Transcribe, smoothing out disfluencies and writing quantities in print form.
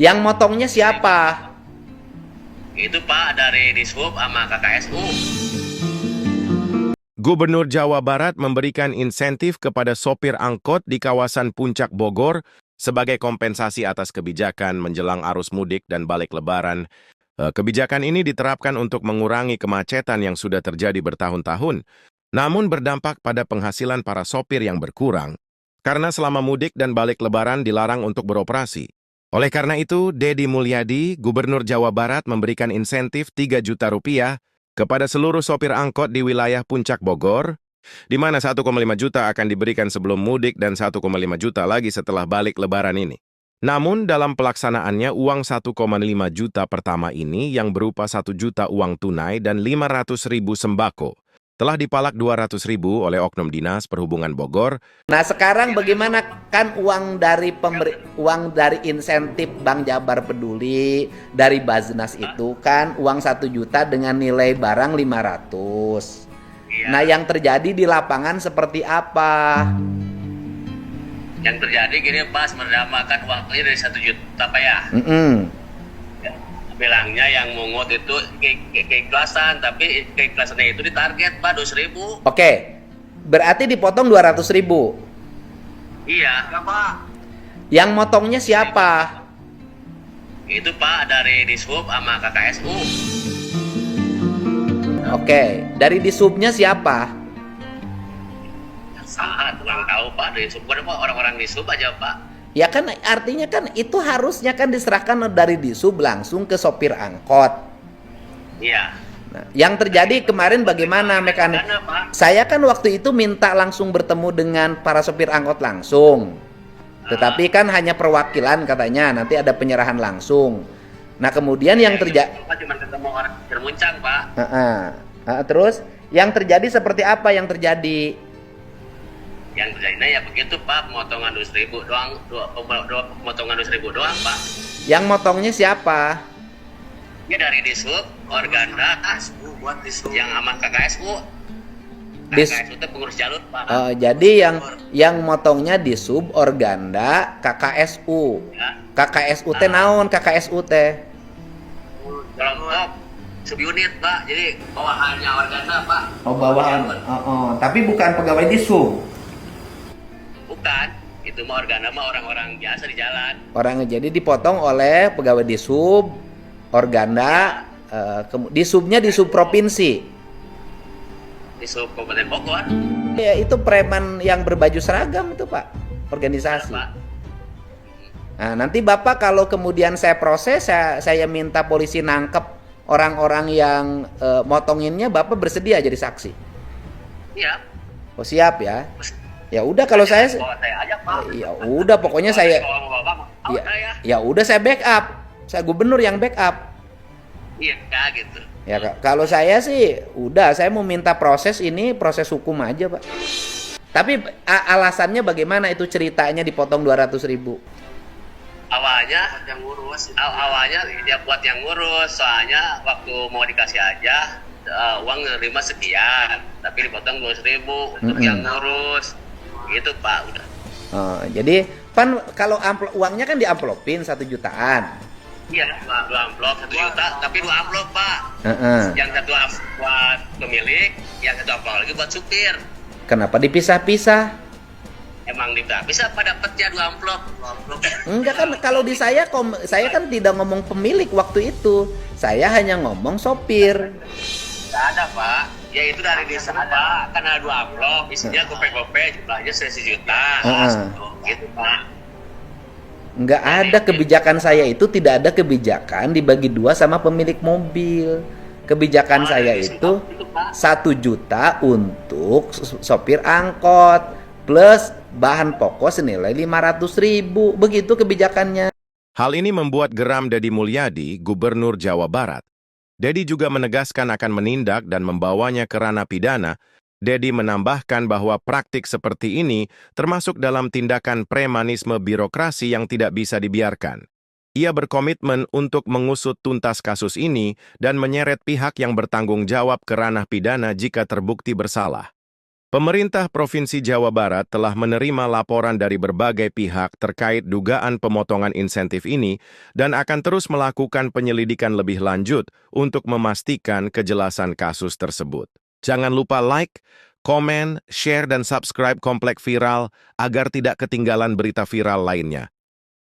Yang motongnya siapa? Itu Pak dari Dishub sama KKSU. Gubernur Jawa Barat memberikan insentif kepada sopir angkot di kawasan Puncak Bogor sebagai kompensasi atas kebijakan menjelang arus mudik dan balik lebaran. Kebijakan ini diterapkan untuk mengurangi kemacetan yang sudah terjadi bertahun-tahun, namun berdampak pada penghasilan para sopir yang berkurang, karena selama mudik dan balik lebaran dilarang untuk beroperasi. Oleh karena itu, Deddy Mulyadi, Gubernur Jawa Barat memberikan insentif 3 juta rupiah kepada seluruh sopir angkot di wilayah Puncak Bogor, di mana 1,5 juta akan diberikan sebelum mudik dan 1,5 juta lagi setelah balik lebaran ini. Namun dalam pelaksanaannya uang 1,5 juta pertama ini yang berupa 1 juta uang tunai dan 500.000 sembako telah dipalak 200.000 oleh Oknum Dinas Perhubungan Bogor. Nah sekarang bagaimana kan uang dari insentif Bank Jabar Peduli dari Baznas itu kan uang 1 juta dengan nilai barang 500. Nah yang terjadi di lapangan seperti apa? Yang terjadi gini Pak, sebenarnya kan uangnya dari 1 juta Pak ya. Ya, bilangnya yang mungut itu keikhlasan, tapi keikhlasannya itu ditarget Pak 200.000. Oke, berarti dipotong 200.000. Iya Pak. Yang motongnya siapa? Itu Pak dari Dishub sama KKSU. Oke, dari disubnya siapa? Saat kurang tahu Pak dari Dishub, Pak orang-orang Dishub aja Pak. Ya kan artinya kan itu harusnya kan diserahkan dari disub langsung ke sopir angkot. Iya. Nah, yang terjadi kemarin bagaimana mekanik? Karena Pak, Saya kan waktu itu minta langsung bertemu dengan para sopir angkot langsung. Tetapi kan hanya perwakilan katanya, nanti ada penyerahan langsung. Nah, kemudian yang terjadi Pak cuma ketemu orang termuncang Pak. terus yang terjadi seperti apa yang terjadi? Yang terjadinya ya begitu Pak, pemotongan 200.000 doang, pemotongan 200.000 doang Pak. Yang motongnya siapa? Ini dari Dishub, Organda, buat Dishub yang sama KKSU. Dis- KKSU itu pengurus jalur Pak. Jadi yang motongnya disub Organda KKSU. Ya. KKSU teh naon KKSU teh? Kelompok subunit Pak, jadi bawahannya Organda Pak. Oh bawahan. Tapi bukan pegawai disub. Bukan, itu mah Organda mah orang-orang biasa di jalan. Orang jadi dipotong oleh pegawai disub Organda. Disubnya disub provinsi. Dishub Kabupaten Bogor. Ya itu preman yang berbaju seragam itu Pak, organisasi. Pak. Nah nanti Bapak kalau kemudian saya proses, saya minta polisi nangkep orang-orang yang motonginnya, Bapak bersedia jadi saksi? Iya. Oh siap ya. Ya udah kalau saya Bawa saya aja Pak. ya udah pokoknya saya Bawa bapak, bawa ya, saya. ya udah saya backup. Saya gubernur yang backup. Iya gitu. Ya kalau saya sih udah saya mau minta proses ini proses hukum aja, Pak. Tapi alasannya bagaimana itu ceritanya dipotong 200.000? Awalnya yang ngurus. Awalnya dia buat yang ngurus, soalnya waktu mau dikasih aja uang nerima sekian, tapi dipotong 200.000 untuk yang ngurus. Gitu Pak, udah. Jadi pan kalau uangnya kan diamplopin 1 jutaan. Iya, 2 amplop 1 juta, tapi 2 amplop Pak. Yang satu amplop buat pemilik, yang satu amplop lagi buat supir. Kenapa dipisah-pisah? Emang bisa Pak dapatnya 2 amplop. Enggak kan kalau di saya kan tidak ngomong pemilik waktu itu. Saya hanya ngomong sopir. Nggak ada Pak. Ya itu dari desa Pak, kan ada 2 amplop, isinya gope-gope, jumlahnya 1 juta. Gitu Pak. Enggak ada kebijakan saya itu, tidak ada kebijakan dibagi 2 sama pemilik mobil. Kebijakan saya itu 1 juta untuk sopir angkot plus bahan pokok senilai 500.000. Begitu kebijakannya. Hal ini membuat geram Deddy Mulyadi, Gubernur Jawa Barat. Deddy juga menegaskan akan menindak dan membawanya ke ranah pidana. Deddy menambahkan bahwa praktik seperti ini termasuk dalam tindakan premanisme birokrasi yang tidak bisa dibiarkan. Ia berkomitmen untuk mengusut tuntas kasus ini dan menyeret pihak yang bertanggung jawab ke ranah pidana jika terbukti bersalah. Pemerintah Provinsi Jawa Barat telah menerima laporan dari berbagai pihak terkait dugaan pemotongan insentif ini dan akan terus melakukan penyelidikan lebih lanjut untuk memastikan kejelasan kasus tersebut. Jangan lupa like, komen, share, dan subscribe Komplek Viral agar tidak ketinggalan berita viral lainnya.